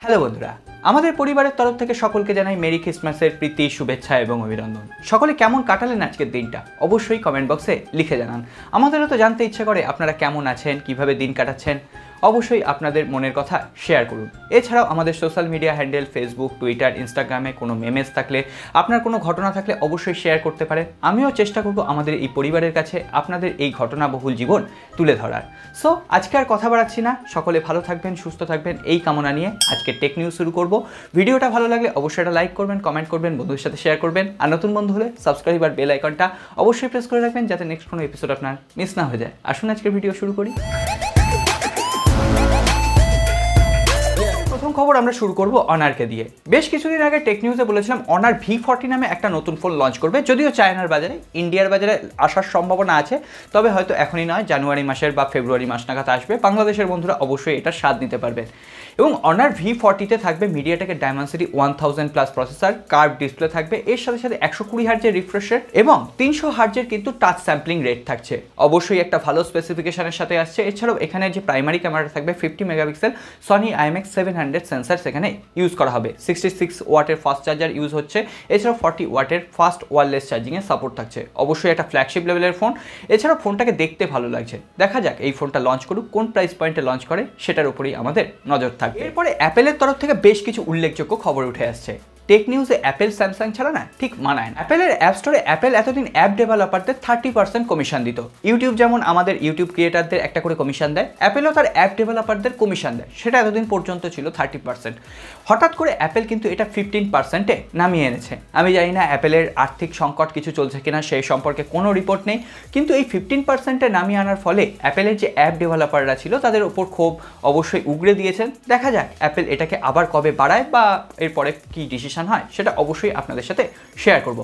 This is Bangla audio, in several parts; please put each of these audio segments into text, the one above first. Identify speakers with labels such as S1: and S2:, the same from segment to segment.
S1: হ্যালো বন্ধুরা, আমাদের পরিবারের তরফ থেকে সকলকে জানাই মেরি ক্রিসমাসের প্রীতি, শুভেচ্ছা এবং অভিনন্দন। সকলে কেমন কাটালেন আজকের দিনটা অবশ্যই কমেন্ট বক্সে লিখে জানান। আমাদেরও তো জানতে ইচ্ছে করে আপনারা কেমন আছেন, কিভাবে দিন কাটাচ্ছেন। অবশ্যই আপনাদের মনের কথা শেয়ার করুন। এছাড়াও আমাদের social media handle Facebook, Twitter, ইনস্টাগ্রামে কোনো মেমেজ থাকলে, আপনার কোনো ঘটনা থাকলে অবশ্যই শেয়ার করতে পারেন। আমিও চেষ্টা করব আমাদের এই পরিবারের কাছে আপনাদের এই ঘটনাবহুল জীবন তুলে ধরার। সো আজকে আর কথা বাড়াচ্ছি না, সকলে ভালো থাকবেন, সুস্থ থাকবেন এই কামনা নিয়ে আজকে টেক নিউজ শুরু করব। ভিডিওটা ভালো লাগলে অবশ্যই এটা লাইক করবেন, কমেন্ট করবেন, বন্ধুদের সাথে শেয়ার করবেন। আর নতুন বন্ধু হলে সাবস্ক্রাইব আর বেল আইকনটা অবশ্যই প্রেস করে রাখবেন যাতে নেক্সট কোনো এপিসোড আপনার মিস না হয়ে যায়। আসুন আজকের ভিডিও শুরু করি। প্রথম খবর আমরা শুরু করব অনারকে দিয়ে। বেশ কিছুদিন আগে টেক নিউজে বলেছিলাম অনার V40 নামে একটা নতুন ফোন লঞ্চ করবে, যদিও চায়নার বাজারে, ইন্ডিয়ার বাজারে আসার সম্ভাবনা আছে, তবে হয়তো এখনই নয়, জানুয়ারি মাসের বা ফেব্রুয়ারি মাস নাগাদ আসবে। বাংলাদেশের বন্ধুরা অবশ্যই এটার স্বাদ নিতে পারবেন। এবং অনার V40তে থাকবে মিডিয়াটেকের ডায়মেনসিটি 1000+ প্রসেসর, কার্ভ ডিসপ্লে থাকবে, এর সাথে সাথে 120 হার্জের রিফ্রেশ রেট এবং 300 হার্জের কিন্তু টাচ স্যাম্পলিং রেট থাকছে। অবশ্যই একটা ভালো স্পেসিফিকেশনের সাথে আসছে। এছাড়াও এখানে যে প্রাইমারি ক্যামেরা থাকবে 50 মেগাপিক্সেল সনি IMX700 সেন্সার সেখানে ইউজ করা হবে। 66 ওয়াটের ফাস্ট চার্জার ইউজ হচ্ছে। এছাড়াও 40 ওয়াটের ফাস্ট ওয়্যারলেস চার্জিংয়ের সাপোর্ট থাকছে। অবশ্যই একটা ফ্ল্যাগশিপ লেভেলের ফোন। এছাড়াও ফোনটাকে দেখতে ভালো লাগছে। দেখা যাক এই ফোনটা লঞ্চ করুক, কোন প্রাইস পয়েন্টে লঞ্চ করে সেটার উপরেই আমাদের নজর থাকবে। এরপরে অ্যাপেলের তরফ থেকে বেশ কিছু উল্লেখযোগ্য খবর উঠে আসছে। টেক নিউজে অ্যাপেল স্যামসাং ছাড়া না ঠিক মানায় না। অ্যাপেলের অ্যাপ স্টোরে অ্যাপেল এতদিন অ্যাপ ডেভেলপারদের 30% কমিশন দিত। ইউটিউব যেমন আমাদের ইউটিউব ক্রিয়েটারদের একটা করে কমিশন দেয়, অ্যাপেলও তার অ্যাপ ডেভেলপারদের কমিশন দেয়। সেটা এতদিন পর্যন্ত ছিল 30%। হঠাৎ করে অ্যাপেল কিন্তু এটা 15%-এ নামিয়ে এনেছে। আমি জানি না অ্যাপেলের আর্থিক সংকট কিছু চলছে কিনা, সেই সম্পর্কে কোনো রিপোর্ট নেই, কিন্তু এই 15%-এ নামিয়ে আনার ফলে অ্যাপেলের যে অ্যাপ ডেভেলপাররা ছিল তাদের ওপর ক্ষোভ অবশ্যই উগড়ে দিয়েছেন। দেখা যাক অ্যাপেল এটাকে আবার কবে বাড়ায় বা এরপরে কি ডিসিশন হয় সেটা অবশ্যই আপনাদের সাথে শেয়ার করব।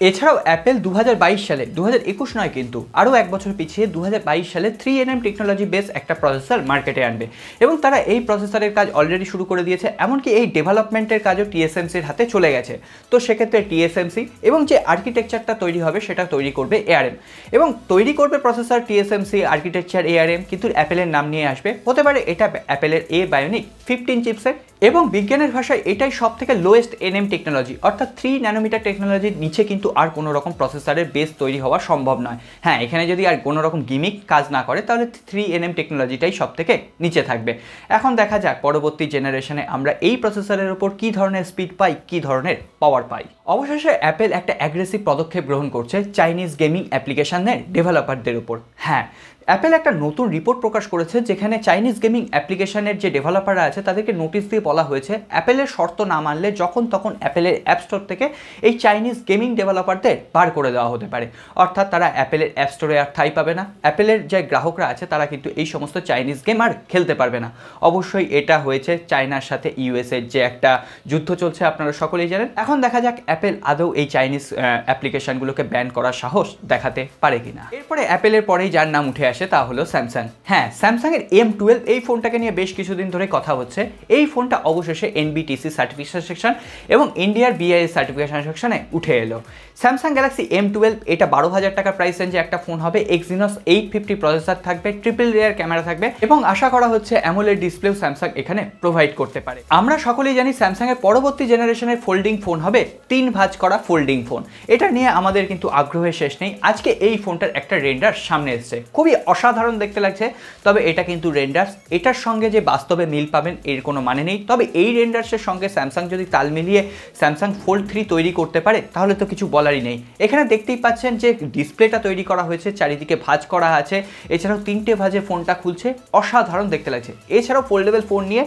S1: এছাড়াও অ্যাপেল 2022 সালে, 2021 নয় কিন্তু আরও এক বছর পিছিয়ে 2022 সালে 3nm টেকনোলজি বেস একটা প্রসেসর মার্কেটে আনবে এবং তারা এই প্রসেসরের কাজ অলরেডি শুরু করে দিয়েছে। এমনকি এই ডেভেলপমেন্টের কাজও TSMCর হাতে চলে গেছে। তো সেক্ষেত্রে TSMC এবং যে আর্কিটেকচারটা তৈরি হবে সেটা তৈরি করবে ARM এবং তৈরি করবে প্রসেসর TSMC, আর্কিটেকচার ARM, কিন্তু অ্যাপেলের নাম নিয়ে আসবে। হতে পারে এটা অ্যাপেলের Bionic 15 চিপসেট এবং বিজ্ঞানের ভাষায় এটাই সব থেকে লোয়েস্ট NM টেকনোলজি, অর্থাৎ 3 ন্যানোমিটার টেকনোলজির নিচে কিন্তু আর কোনো রকম প্রসেসরের বেস তৈরি হওয়া সম্ভব নয়। হ্যাঁ, এখানে যদি আর কোনো রকম গিমিক কাজ না করে তাহলে 3nm টেকনোলজিটাই সব থেকে নিচে থাকবে। এখন দেখা যাক পরবর্তী জেনারেশনে আমরা এই প্রসেসরের উপর কী ধরনের স্পিড পাই, কী ধরনের পাওয়ার পাই। অবশেষে অ্যাপেল একটা অ্যাগ্রেসিভ পদক্ষেপ গ্রহণ করছে চাইনিজ গেমিং অ্যাপ্লিকেশনের ডেভেলপারদের উপর। হ্যাঁ, অ্যাপেল একটা নতুন রিপোর্ট প্রকাশ করেছে যেখানে চাইনিজ গেমিং অ্যাপ্লিকেশনের যে ডেভেলপাররা আছে তাদেরকে নোটিশ দিয়ে বলা হয়েছে অ্যাপেলের শর্ত না মানলে যখন তখন অ্যাপেলের অ্যাপ স্টোর থেকে এই চাইনিজ গেমিং ডেভেলপারদের বার করে দেওয়া হতে পারে। অর্থাৎ তারা অ্যাপেলের অ্যাপ স্টোরে আর ঠাঁই পাবে না। অ্যাপেলের যে গ্রাহকরা আছে তারা কিন্তু এই সমস্ত চাইনিজ গেম আর খেলতে পারবে না। অবশ্যই এটা হয়েছে চায়নার সাথে ইউএসএর যে একটা যুদ্ধ চলছে, আপনারা সকলেই জানেন। এখন দেখা যাক অ্যাপেল আদৌ এই চাইনিজ অ্যাপ্লিকেশনগুলোকে ব্যান করার সাহস দেখাতে পারে কিনা। এরপরে অ্যাপেলের পরেই যার নাম উঠে আসে তা হলো স্যামসাং। হ্যাঁ, স্যামসাংয়ের M12 এই ফোনটাকে নিয়ে বেশ কিছুদিন ধরে কথা হচ্ছে। এই ফোনটা অবশেষে NBTC সার্টিফিকেশন সেকশন এবং ইন্ডিয়ার BIS সার্টিফিকেশন সেকশনে উঠে এলো। স্যামসাং গ্যালাক্সি M12 এটা 12,000 টাকা প্রাইস রেঞ্জে একটা ফোন হবে। Exynos 850 প্রসেসর থাকবে, ট্রিপল রেয়ার ক্যামেরা থাকবে এবং আশা করা হচ্ছে অ্যামোলেড ডিসপ্লেও স্যামসাং এখানে প্রোভাইড করতে পারে। আমরা সকলেই জানি স্যামসাংয়ের পরবর্তী জেনারেশনের ফোল্ডিং ফোন হবে 3 ভাঁজ করা ফোল্ডিং ফোন। এটা নিয়ে আমাদের কিন্তু আগ্রহের শেষ নেই। আজকে এই ফোনটার একটা রেন্ডার সামনে এসছে, খুবই অসাধারণ দেখতে লাগছে। তবে এটা কিন্তু রেন্ডার্স, এটার সঙ্গে যে বাস্তবে মিল পাবেন এর কোনো মানে নেই। তবে এই রেন্ডার্সের সঙ্গে স্যামসাং যদি তাল মিলিয়ে স্যামসাং ফোল্ড 3 তৈরি করতে পারে তাহলে তো কিছু বলারই নেই। এখানে দেখতেই পাচ্ছেন যে ডিসপ্লেটা তৈরি করা হয়েছে, চারিদিকে ভাঁজ করা আছে। এছাড়াও 3টে ভাঁজে ফোনটা খুলছে, অসাধারণ দেখতে লাগছে। এছাড়াও ফোল্ডেবল ফোন নিয়ে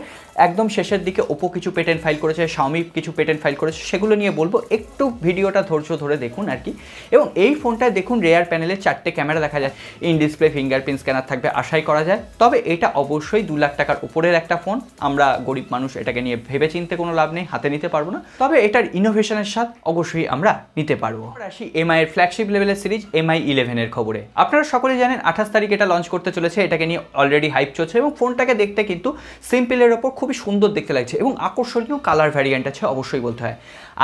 S1: একদম শেষের দিকে ওপো কিছু পেটেন্ট ফাইল করেছে, শাওমি কিছু পেটেন্ট ফাইল করেছে, সেগুলো নিয়ে বলবো, একটু ভিডিওটা ধৈর্য ধরে দেখুন আর কি। এবং এই ফোনটায় দেখুন রেয়ার প্যানেলে 4টে ক্যামেরা দেখা যায়, ইন ডিসপ্লে ফিঙ্গারপ্রিন্ট স্ক্যানার থাকবে আশাই করা যায়। তবে এটা অবশ্যই 2 লাখ টাকার উপরের একটা ফোন। আমরা গরিব মানুষ এটাকে নিয়ে ভেবে চিনতে কোনো লাভ নেই, হাতে নিতে পারবো না। তবে এটার ইনোভেশনের স্বাদ অবশ্যই আমরা নিতে পারবো। আসি MI এর ফ্ল্যাগশিপ লেভেলের সিরিজ MI 11 এর খবরে। আপনারা সকলেই জানেন 28 তারিখ এটা লঞ্চ করতে চলেছে। এটাকে নিয়ে অলরেডি হাইপ চলছে এবং ফোনটাকে দেখতে কিন্তু সিম্পলের ওপর খুব খুবই সুন্দর দেখতে লাগছে এবং আকর্ষণীয় কালার ভ্যারিয়েন্ট আছে অবশ্যই বলতে হয়।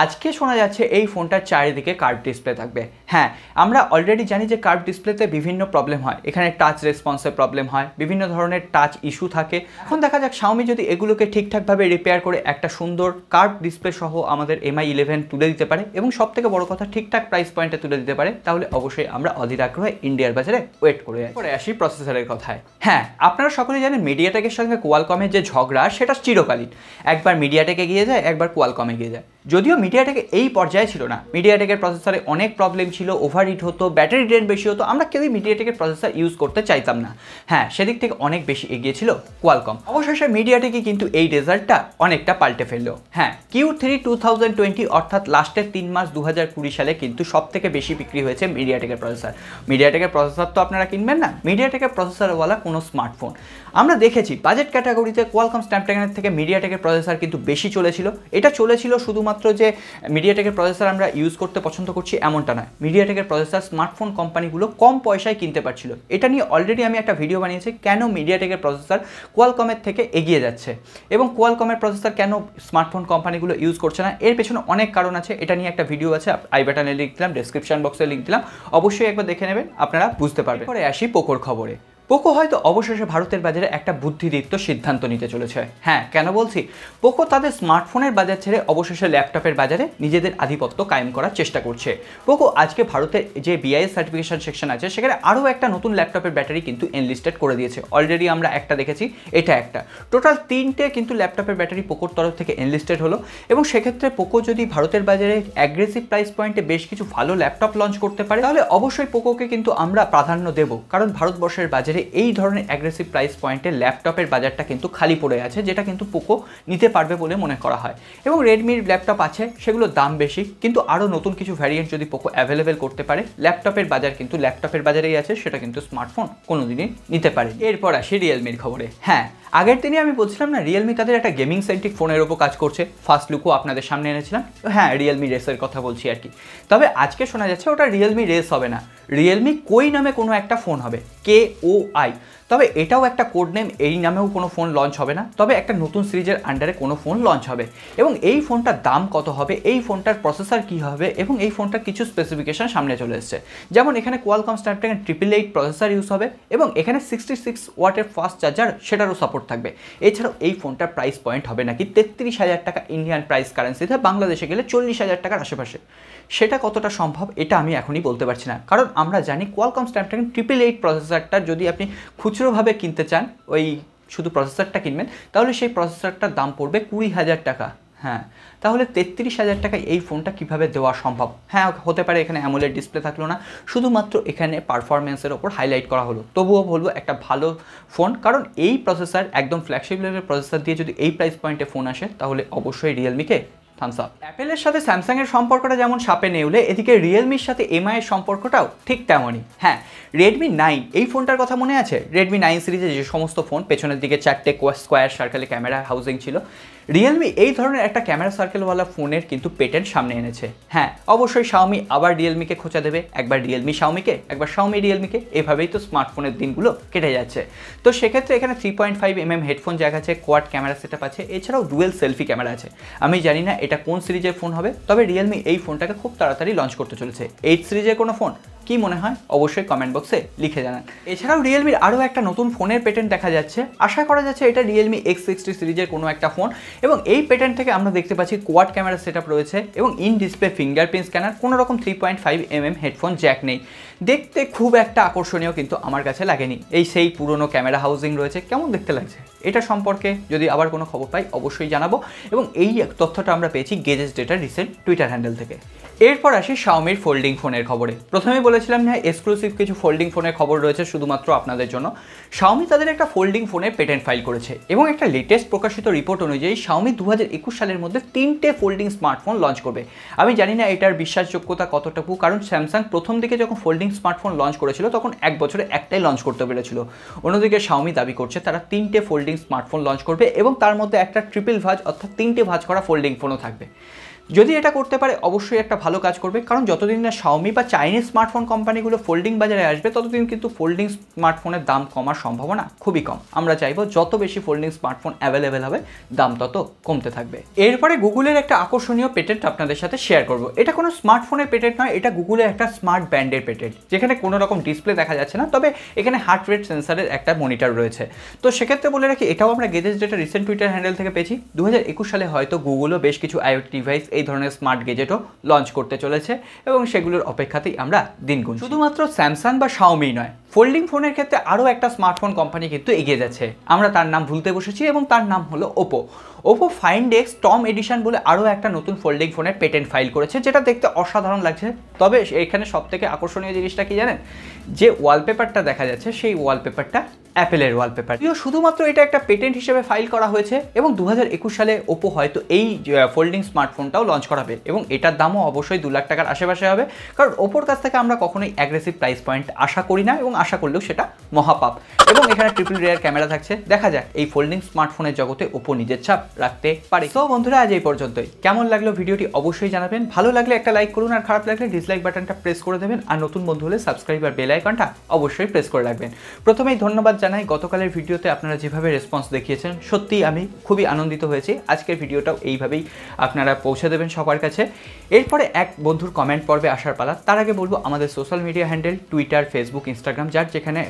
S1: আজকে শোনা যাচ্ছে এই ফোনটার চারিদিকে কার্ভ ডিসপ্লে থাকবে। হ্যাঁ, আমরা অলরেডি জানি যে কার্ভ ডিসপ্লেতে বিভিন্ন প্রবলেম হয়, এখানে টাচ রেসপন্সের প্রবলেম হয়, বিভিন্ন ধরনের টাচ ইস্যু থাকে। এখন দেখা যাক Xiaomi যদি এগুলোকে ঠিকঠাকভাবে রিপেয়ার করে একটা সুন্দর কার্ভ ডিসপ্লে সহ আমাদের Mi11 তুলে দিতে পারে এবং সবথেকে বড় কথা ঠিকঠাক প্রাইস পয়েন্টে তুলে দিতে পারে, তাহলে অবশ্যই আমরা অধীর আগ্রহে ইন্ডিয়ার বাজারে ওয়েট করে আসি প্রসেসরের কথায়। হ্যাঁ, আপনারা সকলেই জানেন মিডিয়াটেকের সঙ্গে কোয়ালকমের যে ঝগড়া সেটা চিরকালীন। একবার মিডিয়াটেক এগিয়ে যায়, একবার কোয়ালকম এগিয়ে যায়। যদিও মিডিয়াটেক এই পর্যায়ে ছিল না, মিডিয়াটেকের প্রসেসরে অনেক প্রবলেম ছিল, ওভারহিট হতো, ব্যাটারি ড্রেন বেশি হতো, আমরা কেউই মিডিয়াটেকের প্রসেসর ইউজ করতে চাইতাম না। হ্যাঁ, সেদিক থেকে অনেক বেশি এগিয়ে ছিল কোয়ালকম। অবশেষে মিডিয়াটেকই কিন্তু এই রেজাল্টটা অনেকটা পাল্টে ফেললো। হ্যাঁ, Q3 2020 অর্থাৎ লাস্টের 3 মাস 2020 সালে কিন্তু সব থেকে বেশি বিক্রি হয়েছে মিডিয়াটেকের প্রসেসর। মিডিয়াটেকের প্রসেসর তো আপনারা কিনবেন না, মিডিয়াটেকের প্রসেসরওয়ালা কোনো স্মার্টফোন। আমরা দেখেছি বাজেট ক্যাটাগরিতে কোয়ালকম স্ন্যাপড্রাগনের থেকে মিডিয়াটেকের প্রসেসর কিন্তু বেশি চলেছিল। এটা চলেছিল শুধুমাত্র যে মিডিয়াটেকের প্রসেসর আমরা ইউজ করতে পছন্দ করছি এমনটা নয়, মিডিয়াটেকের প্রসেসর স্মার্টফোন কোম্পানিগুলো কম পয়সায় কিনতে পারছিল। এটা নিয়ে অলরেডি আমি একটা ভিডিও বানিয়েছি, কেন মিডিয়াটেকের প্রসেসর কোয়ালকমের থেকে এগিয়ে যাচ্ছে এবং কোয়ালকমের প্রসেসর কেন স্মার্টফোন কোম্পানিগুলো ইউজ করছে না। এর পেছনে অনেক কারণ আছে, এটা নিয়ে একটা ভিডিও আছে, আই বাটনে লিঙ্ক দিলাম, ডেসক্রিপশন বক্সে লিঙ্ক দিলাম, অবশ্যই একবার দেখে নেবেন, আপনারা বুঝতে পারবেন। পরে আসি পোকোর খবরে। পোকো হয়তো অবশেষে ভারতের বাজারে একটা বুদ্ধিদীপ্ত সিদ্ধান্ত নিতে চলেছে। হ্যাঁ, কেন বলছি? পোকো তাদের স্মার্টফোনের বাজার ছেড়ে অবশেষে ল্যাপটপের বাজারে নিজেদের আধিপত্য কায়েম করার চেষ্টা করছে। পোকো আজকে ভারতের যে BIS সার্টিফিকেশন সেকশন আছে সেখানে আরও একটা নতুন ল্যাপটপের ব্যাটারি কিন্তু এনলিস্টেড করে দিয়েছে। অলরেডি আমরা একটা দেখেছি, এটা একটা, টোটাল 3টে কিন্তু ল্যাপটপের ব্যাটারি পোকোর তরফ থেকে এনলিস্টেড হলো। এবং সেক্ষেত্রে পোকো যদি ভারতের বাজারে অ্যাগ্রেসিভ প্রাইস পয়েন্টে বেশ কিছু ভালো ল্যাপটপ লঞ্চ করতে পারে, তাহলে অবশ্যই পোকোকে কিন্তু আমরা প্রাধান্য দেব, কারণ ভারতবর্ষের বাজারে এই ধরনের অ্যাগ্রেসিভ প্রাইস পয়েন্টে ল্যাপটপের বাজারটা কিন্তু খালি পড়ে আছে, যেটা কিন্তু পোকো নিতে পারবে বলে মনে করা হয়। এবং রেডমির ল্যাপটপ আছে, সেগুলোর দাম বেশি, কিন্তু আরও নতুন কিছু ভ্যারিয়েন্ট যদি পোকো অ্যাভেলেবেল করতে পারে, ল্যাপটপের বাজার কিন্তু ল্যাপটপের বাজারেই আছে, সেটা কিন্তু স্মার্টফোন কোনোদিনই নিতে পারে। এরপর আসি রিয়েলমির খবরে। হ্যাঁ, আগের দিনে আমি বলছিলাম না রিয়েলমি তাদের একটা গেমিং সেন্ট্রিক ফোনের ওপর কাজ করছে, ফার্স্ট লুকও আপনাদের সামনে এনেছিলাম। হ্যাঁ, রিয়েলমি রেসের কথা বলছি আর কি। তবে আজকে শোনা যাচ্ছে ওটা রিয়েলমি রেস হবে না, রিয়েলমি কোই নামে কোনো একটা ফোন হবে, KOI। তবে এটাও একটা কোড নেম, এই নামেও কোনো ফোন লঞ্চ হবে না, তবে একটা নতুন সিরিজের আন্ডারে কোনো ফোন লঞ্চ হবে। এবং এই ফোনটার দাম কত হবে, এই ফোনটার প্রসেসর কী হবে, এবং এই ফোনটার কিছু স্পেসিফিকেশন সামনে চলে এসছে। যেমন এখানে কোয়ালকম স্ন্যাপড্রাগন 888 প্রসেসর ইউজ হবে এবং এখানে 66 ওয়াটের ফাস্ট চার্জার, সেটারও সাপোর্ট থাকবে। এছাড়াও এই ফোনটার প্রাইস পয়েন্ট হবে নাকি 33,000 টাকা ইন্ডিয়ান প্রাইস কারেন্সিতে, বাংলাদেশে গেলে 40,000 টাকার আশেপাশে। সেটা কতটা সম্ভব এটা আমি এখনই বলতে পারছি না, কারণ আমরা জানি কোয়ালকম স্ন্যাপড্রাগন 888 প্রসেসরটা যদি আপনি খুচরোভাবে কিনতে চান, ওই শুধু প্রসেসরটা কিনবেন, তাহলে সেই প্রসেসরটার দাম পড়বে 20,000 টাকা। হ্যাঁ, তাহলে 33,000 টাকায় এই ফোনটা কিভাবে দেওয়া সম্ভব? হ্যাঁ, হতে পারে এখানে অ্যামোলেড ডিসপ্লে থাকলো না, শুধুমাত্র এখানে পারফরমেন্সের ওপর হাইলাইট করা হলো, তবুও বলবো একটা ভালো ফোন, কারণ এই প্রসেসর একদম ফ্ল্যাগশিপ লেভেলের প্রসেসর দিয়ে যদি এই প্রাইস পয়েন্টে ফোন আসে, তাহলে অবশ্যই রিয়েলমিকে থামস আপ। অ্যাপেলের সাথে স্যামসাংয়ের সম্পর্কটা যেমন সাপে নেউলে, এদিকে রিয়েলমির সাথে MI এর সম্পর্কটাও ঠিক তেমনই। হ্যাঁ, রেডমি 9 এই ফোনটার কথা মনে আছে? রেডমি 9 সিরিজে যে সমস্ত ফোন পেছনের দিকে 4টে স্কোয়ার সার্কেলে ক্যামেরা হাউজিং ছিল, রিয়েলমি এই ধরনের একটা ক্যামেরা সার্কেলওয়ালা ফোনের কিন্তু পেটেন্ট সামনে এনেছে। হ্যাঁ, অবশ্যই Xiaomi আবার রিয়েলমিকে খোঁচা দেবে, একবার রিয়েলমি Xiaomiকে, একবার Xiaomi রিয়েলমিকে, এভাবেই তো স্মার্টফোনের দিনগুলো কেটে যাচ্ছে। তো সেক্ষেত্রে এখানে 3.5mm হেডফোন জ্যাক আছে, কোয়াড ক্যামেরা সেটআপ আছে, এছাড়াও ডুয়েল সেলফি ক্যামেরা আছে। আমি জানি না এটা কোন সিরিজের ফোন হবে, তবে রিয়েলমি এই ফোনটাকে খুব তাড়াতাড়ি লঞ্চ করতে চলেছে। 8 সিরিজের কোনো ফোন কি মনে হয় অবশ্যই কমেন্ট বক্সে লিখে জানান। এছাড়াও রিয়েলমির আরও একটা নতুন ফোনের পেটেন্ট দেখা যাচ্ছে, আশা করা যাচ্ছে এটা রিয়েলমি X60 সিরিজের কোনো একটা ফোন, এবং এই পেটেন্ট থেকে আমরা দেখতে পাচ্ছি কোয়াড ক্যামেরা সেটআপ রয়েছে এবং ইন ডিসপ্লে ফিঙ্গারপ্রিন্ট স্ক্যানার, কোনো রকম 3.5mm হেডফোন জ্যাক নেই। দেখতে খুব একটা আকর্ষণীয় কিন্তু আমার কাছে লাগেনি। এই সেই পুরনো ক্যামেরা হাউজিং রয়েছে, কেমন দেখতে লাগছে এটা সম্পর্কে যদি আবার কোনো খবর পাই অবশ্যই জানাবো, এবং এই তথ্যটা আমরা পেয়েছি গেজেস ডেটার রিসেন্ট টুইটার হ্যান্ডেল থেকে। এরপর আসি Xiaomiর ফোল্ডিং ফোনের খবরে। প্রথমে বলেছিলাম না এক্সক্লুসিভ কিছু ফোল্ডিং ফোনের খবর রয়েছে শুধুমাত্র আপনাদের জন্য। Xiaomi তাদের একটা ফোল্ডিং ফোনের পেটেন্ট ফাইল করেছে এবং একটা লেটেস্ট প্রকাশিত রিপোর্ট অনুযায়ী Xiaomi 2021 সালের মধ্যে 3টে ফোল্ডিং স্মার্টফোন লঞ্চ করবে। আমি জানি না এটার বিশ্বাসযোগ্যতা কতটুকু, কারণ স্যামসাং প্রথম দিকে যখন ফোল্ডিং স্মার্টফোন লঞ্চ করেছিল তখন এক বছরে একটাই লঞ্চ করতে পেরেছিল। অন্যদিকে Xiaomi দাবি করছে তারা 3টে ফোল্ডিং স্মার্টফোন লঞ্চ করবে এবং তার মধ্যে একটা ট্রিপল ভাঁজ অর্থাৎ 3টে ভাঁজ করা ফোল্ডিং ফোনও থাকবে। যদি এটা করতে পারে অবশ্যই একটা ভালো কাজ করবে, কারণ যতদিন না Xiaomi বা চাইনিজ স্মার্টফোন কোম্পানিগুলো ফোল্ডিং বাজারে আসবে ততদিন কিন্তু ফোল্ডিং স্মার্টফোনের দাম কমার সম্ভাবনা খুবই কম। আমরা চাইবো যত বেশি ফোল্ডিং স্মার্টফোন অ্যাভেলেবেল হবে দাম তত কমতে থাকবে। এরপরে গুগলের একটা আকর্ষণীয় পেটেন্ট আপনাদের সাথে শেয়ার করব। এটা কোনো স্মার্টফোনের পেটেন্ট নয়, এটা গুগলের একটা স্মার্ট ব্যান্ডের পেটেন্ট, যেখানে কোনো রকম ডিসপ্লে দেখা যাচ্ছে না, তবে এখানে হার্ট রেট সেন্সারের একটা মনিটর রয়েছে। তো সেক্ষেত্রে বলে রাখি এটাও আমরা guesses data recent Twitter handle থেকে পেয়েছি। 2021 সালে হয়তো গুগলও বেশ কিছু আইওটি ডিভাইস এই ধরনের স্মার্ট গেজেটও লঞ্চ করতে চলেছে এবং সেগুলোর অপেক্ষাতেই আমরা দিন গুনছি। শুধুমাত্র স্যামসাং বা Xiaomi নয়, ফোল্ডিং ফোনের ক্ষেত্রে আরও একটা স্মার্টফোন কোম্পানি কিন্তু এগিয়ে যাচ্ছে। আমরা তার নাম ভুলতে বসেছি এবং তার নাম হলো OPPO Find X TOM edition বলে আরও একটা নতুন ফোল্ডিং ফোনের পেটেন্ট ফাইল করেছে, যেটা দেখতে অসাধারণ লাগছে। তবে এখানে সবথেকে আকর্ষণীয় জিনিসটা কি জানেন, যে ওয়ালপেপারটা দেখা যাচ্ছে সেই ওয়ালপেপারটা অ্যাপেলের ওয়ালপেপার। শুধুমাত্র এটা একটা পেটেন্ট হিসেবে ফাইল করা হয়েছে এবং 2021 সালে ওপো হয়তো এই ফোল্ডিং স্মার্টফোনটাও লঞ্চ করাবে এবং এটার দামও অবশ্যই 2 লাখ টাকার আশেপাশে হবে, কারণ ওপোর কাছ থেকে আমরা কখনোই অ্যাগ্রেসিভ প্রাইস পয়েন্ট আশা করি না এবং আশা করলেও সেটা মহাপাপ। এবং এখানে ট্রিপল রেয়ার ক্যামেরা থাকছে, দেখা যাক এই ফোল্ডিং স্মার্টফোনের জগতে ওপো নিজের ছাপ রাখতে পারে। তো বন্ধুরা আজ এই পর্যন্তই। কেমন লাগলো ভিডিওটি অবশ্যই জানাবেন, ভালো লাগলে একটা লাইক করুন আর খারাপ লাগলে ডিসলাইক বাটনটা প্রেস করে দেবেন, আর নতুন বন্ধু হলে সাবস্ক্রাইব আর বেল আইকনটা অবশ্যই প্রেস করে রাখবেন। প্রথমেই ধন্যবাদ জানাই গতকালের ভিডিওতে আপনারা যেভাবে রেসপন্স দেখিয়েছেন, সত্যিই আমি খুবই আনন্দিত হয়েছি। আজকের ভিডিওটাও এইভাবেই আপনারা পৌঁছে দেবেন সবার কাছে। এরপরে এক বন্ধুর কমেন্ট পর্বে আসার পালা। তার আগে বলবো আমাদের social media handle Twitter, Facebook, Instagram যার যেখানে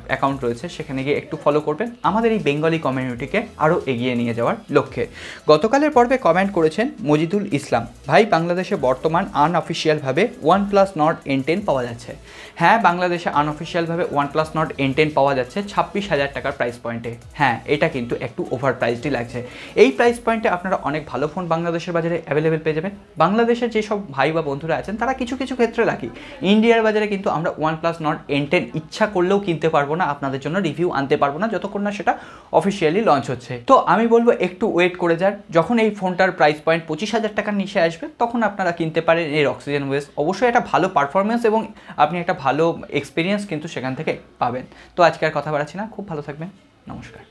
S1: অ্যাকাউন্ট রয়েছে সেখানে গিয়ে একটু ফলো করবেন আমাদের এই বেঙ্গলি কমিউনিটিকে আরও এগিয়ে নিয়ে যাওয়ার লক্ষ্যে। গতকালের পর্বে কমেন্ট করেছেন মজিদুল ইসলাম ভাই, বাংলাদেশে বর্তমান আনঅফিসিয়ালভাবে OnePlus Nord N10 পাওয়া যাচ্ছে। হ্যাঁ, বাংলাদেশে আনঅফিসিয়ালভাবে OnePlus Nord N10 পাওয়া যাচ্ছে 26,000 টাকার প্রাইস পয়েন্টে। হ্যাঁ, এটা কিন্তু একটু ওভার প্রাইসডই লাগছে। এই প্রাইস পয়েন্টে আপনারা অনেক ভালো ফোন বাংলাদেশের বাজারে অ্যাভেলেবেল পেয়ে যাবেন। বাংলাদেশের যেসব ভাই বা বন্ধুরা আছেন তারা কিছু কিছু ক্ষেত্রে লাকি। ইন্ডিয়ার বাজারে কিন্তু আমরা OnePlus Nord N10 ইচ্ছা করলেও কিনতে পারবো না, আপনাদের জন্য রিভিউ আনতে পারবো না যতক্ষণ না সেটা অফিসিয়ালি লঞ্চ হচ্ছে। তো আমি বলবো একটু ওয়েট করে যান, যখন এই ফোনটার প্রাইস পয়েন্ট 25,000 টাকার নিচে আসবে তখন আপনারা কিনতে পারেন এই অক্সিজেন ওয়েস। অবশ্যই একটা ভালো পারফরমেন্স এবং আপনি একটা ভালো এক্সপিরিয়েন্স কিন্তু সেখান থেকে পাবেন। তো আজকে আর কথা বাড়াচ্ছি না, খুব ভালো থাকবেন, নমস্কার।